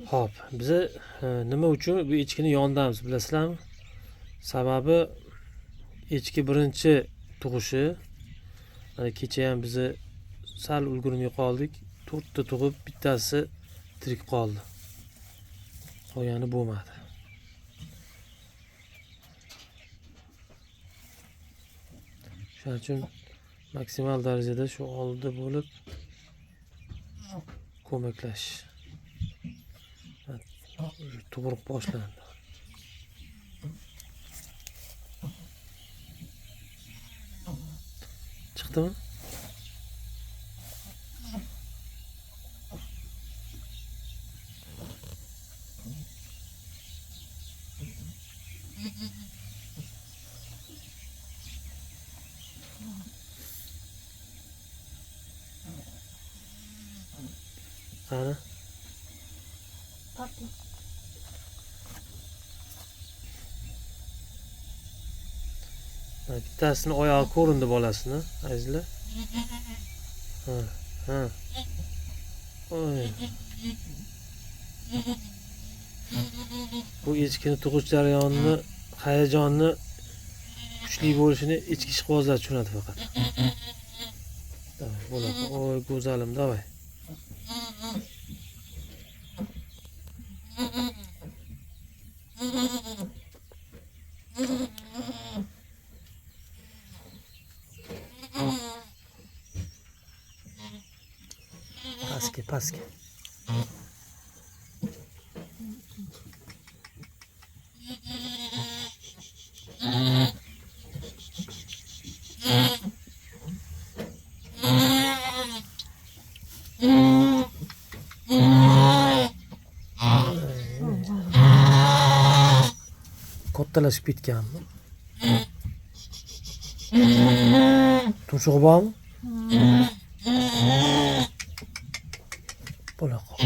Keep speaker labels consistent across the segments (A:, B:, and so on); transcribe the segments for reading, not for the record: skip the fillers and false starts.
A: Xo'p, biz nima uchun bu echkini yondamiz bilasizlarmi? Sababi echki birinchi tug'ishi. Mana kecha ham biz sal ulgurmay qoldik. 4 ta tug'ib, bittasi tirik qoldi. Qolgani bo'lmadi. Shuning uchun maksimal darajada shu oldida bo'lib ko'maklash. Tug'ruq boshlandi. Chiqdimi? Qani? Bittasini oyog'i ko'rindi bolasini, azizlar. Ha. Oy. Bu echkini tug'ish jarayonini, hayajonni kuchli bo'lishini ichki ishqibozlar tushunadi faqat. Davay, bo'ladi. Oy, go'zalim, davay. Pastga. Kattalashib ketganmi? Tumshug'i bormi? Bo'la qol.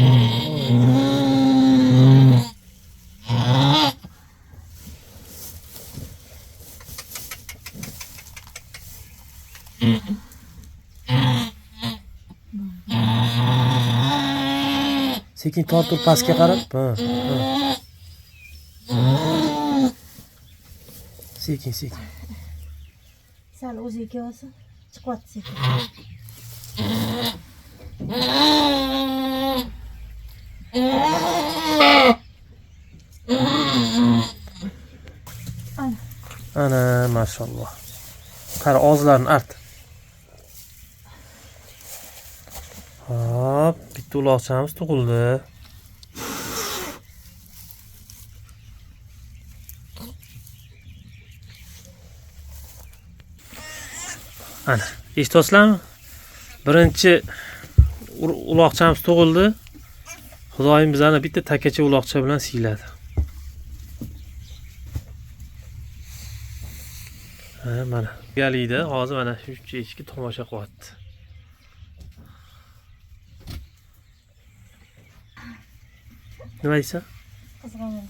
A: Sekin tortib pastga qarab. Sekin.
B: Sal o'ziga olsin. Chiqyapti sekin. Ana, maşallah. Qara og'izlarini art. Hop, bitta uloqchamiz tug'ildi. Ana, eshityapsizlarmi? Birinchi uloqchamiz tug'ildi. Xudoyim bizani bitta takacha uloqcha bilan siyladi. Mana galida hozir mana shu echki tomosha qilyapti. Nima deysan? Qizg'anar.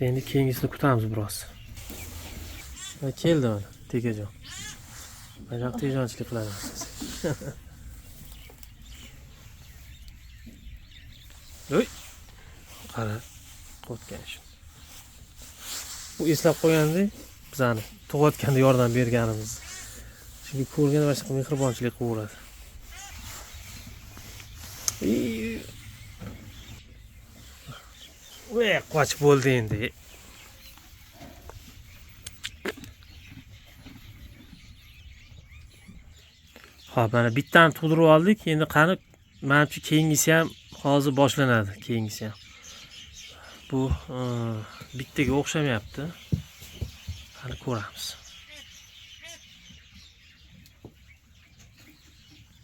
A: Endi keyingisini kutamiz biroz. Keldi mana Tegajon. Mana tejonchilik qiladi. Voy. Qara. Qotgan shu. Bu eslab qo'ygandek, bizani tug'ayotganda yordam berganimiz. Chunki ko'rgan va boshqa mehribonchilik qilaveradi. Voy, qochib bo'ldi endi. Xo'p, mana bittani tug'dirib oldik. Endi qani, menimcha keyingisi ham hozir boshlanadi, keyingisi ham. Bu bittaga o'xshamayapti. Qani ko'ramiz.